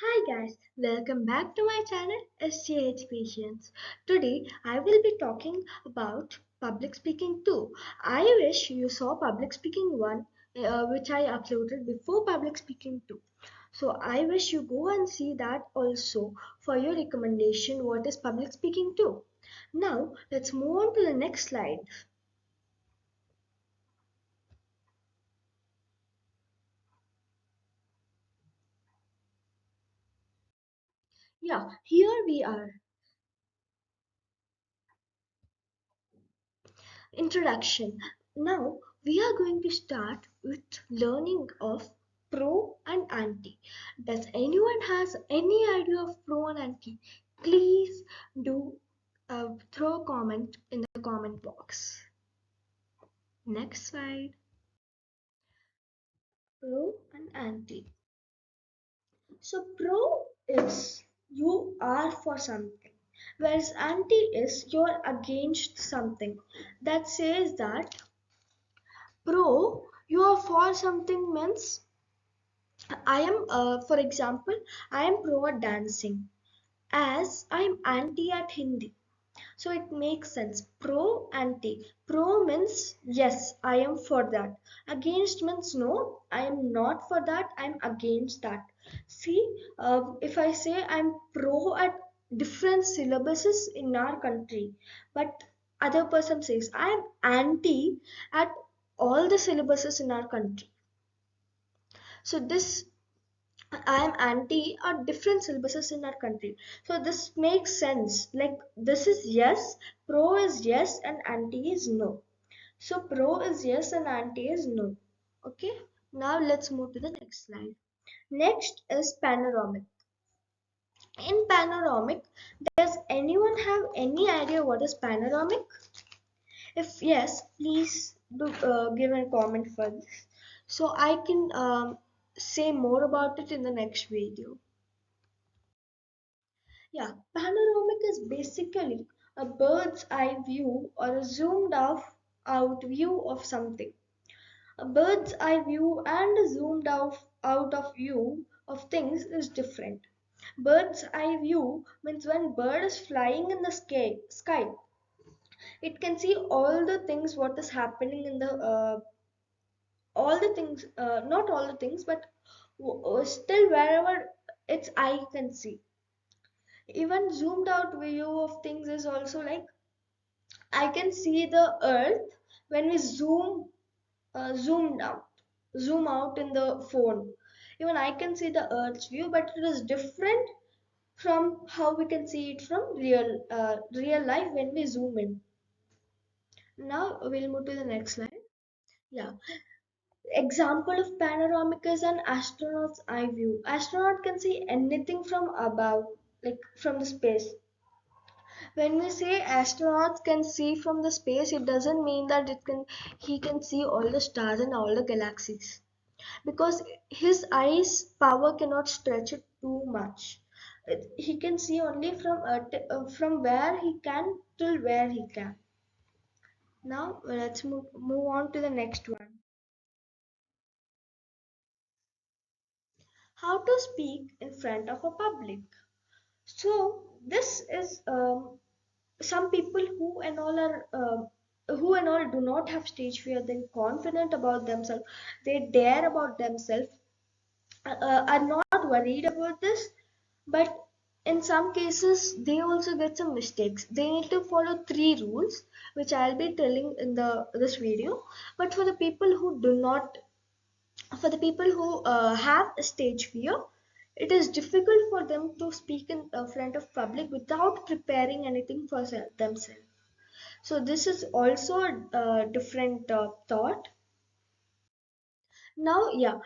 Hi guys, welcome back to my channel SGH Patience. Today I will be talking about public speaking 2. I wish you saw public speaking 1 which I uploaded before public speaking 2. So I wish you go and see that also for your recommendation what is public speaking 2. Now let's move on to the next slide. Yeah, here we are. Introduction. Now we are going to start with learning of pro and anti. Does anyone has any idea of pro and anti? Please do throw a comment in the comment box. Next slide. Pro and anti. So pro is you are for something, whereas anti is you're against something. That says that pro you are for something means I am, for example, I am pro at dancing as I am anti at Hindi. So it makes sense. Pro, anti. Pro means yes, I am for that. Against means no, I am not for that, I am against that. See, if I say I'm pro at different syllabuses in our country, but other person says I am anti at all the syllabuses in our country. So this I am anti or different syllabuses in our country. So this makes sense. Like this is yes, pro is yes, and anti is no. So pro is yes and anti is no. Okay. Now let's move to the next slide. Next is panoramic. In panoramic, does anyone have any idea what is panoramic? If yes, please do give a comment for this so I can say more about it in the next video. Yeah, panoramic is basically a bird's eye view or a out view of something. A bird's eye view and a out of view of things is different. Bird's eye view means when bird is flying in the sky, it can see all the things what is happening in the all the things, not all the things, but still wherever its eye can see. Even zoomed out view of things is also like I can see the earth when we zoom out in the phone. Even I can see the earth's view, but it is different from how we can see it from real life when we zoom in. Now we'll move to the next slide. Yeah, example of panoramic is an astronaut's eye view. Astronaut can see anything from above, like from the space. When we say astronauts can see from the space, it doesn't mean that it can he can see all the stars and all the galaxies because his eyes power cannot stretch it too much. He can see only from where he can till where he can. Now let's move on to the next one. How to speak in front of a public. So this is some people who and all do not have stage fear. They're confident about themselves. They dare about themselves. Are not worried about this, but in some cases they also get some mistakes. They need to follow three rules which I'll be telling in the this video. But for the people who do not, for the people who have a stage fear, it is difficult for them to speak in front of public without preparing anything for themselves. So this is also a different thought. Now, yeah,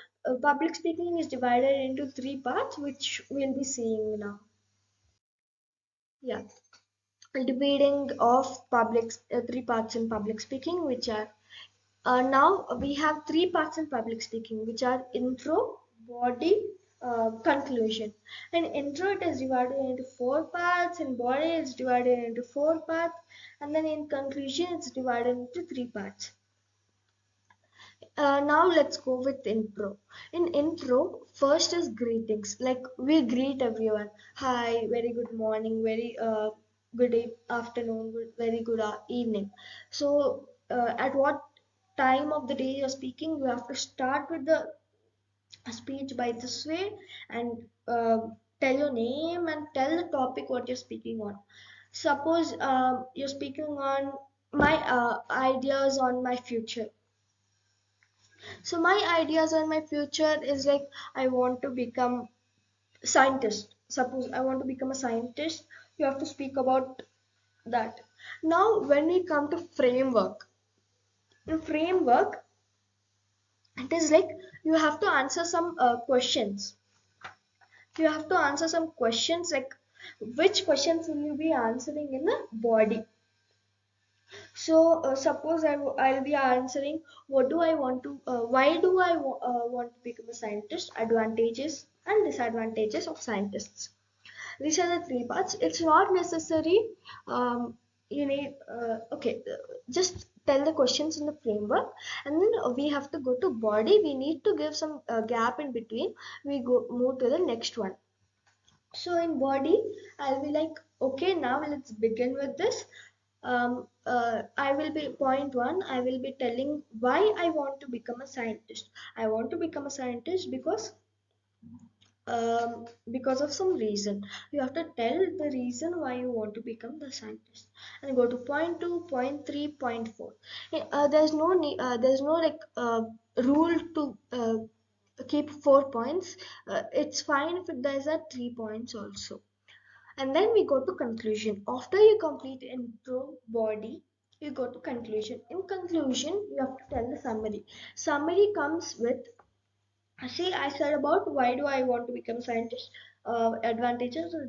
public speaking is divided into three parts, which we'll be seeing now. Yeah, debating of three parts in public speaking, which are now we have three parts in public speaking, which are intro, body, conclusion. In intro, it is divided into four parts. In body, it's divided into four parts, and then in conclusion, it's divided into three parts. Now let's go with intro. In intro, first is greetings. Like we greet everyone. Hi, very good morning, very good afternoon, very good evening. So at what time of the day you're speaking, you have to start with the speech by this way and tell your name and tell the topic what you're speaking on. Suppose you're speaking on my ideas on my future. So my ideas on my future is like I want to become scientist. Suppose I want to become a scientist, you have to speak about that. Now when we come to framework, in framework it is like you have to answer some questions. You have to answer some questions like which questions will you be answering in the body. So suppose I'll be answering what do I want to why do want to become a scientist, advantages and disadvantages of scientists. These are the three parts. It's not necessary. You need okay. Just tell the questions in the framework, and then we have to go to body. We need to give some gap in between. We go move to the next one. So in body, I'll be like, okay, now let's begin with this. I will be point one. I will be telling why I want to become a scientist. I want to become a scientist because of some reason. You have to tell the reason why you want to become the scientist, and go to point two, point three, point four. There's no need. There's no like rule to keep 4 points. It's fine if there's a 3 points also. And then we go to conclusion. After you complete intro body, you go to conclusion. In conclusion, you have to tell the summary. Summary comes with, see, I said about why do I want to become a scientist, advantages or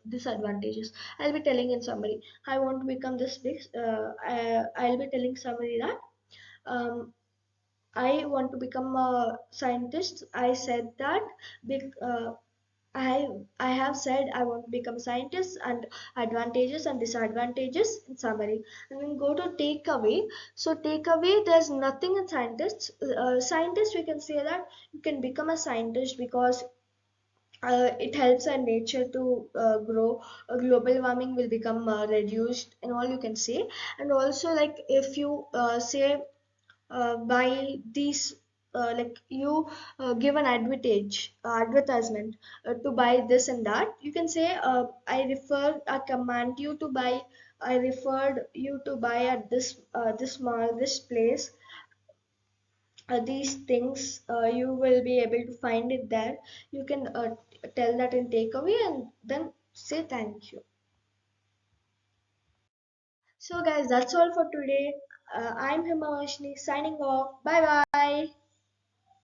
disadvantages. I'll be telling in summary. I want to become this big. I'll be telling summary that um, I want to become a scientist. I said that big. I I have said I want to become a scientist and advantages and disadvantages in summary. And then go to takeaway. So takeaway, there's nothing in scientists. Scientists, we can say that you can become a scientist because it helps our nature to grow. Global warming will become reduced, and all you can say. And also, like if you say by these like you give an advertisement to buy this and that, you can say I command you to buy, I referred you to buy at this mall, this place, these things you will be able to find it there. You can tell that in takeaway and then say thank you. So guys, that's all for today. I'm Himavashni signing off. Bye bye.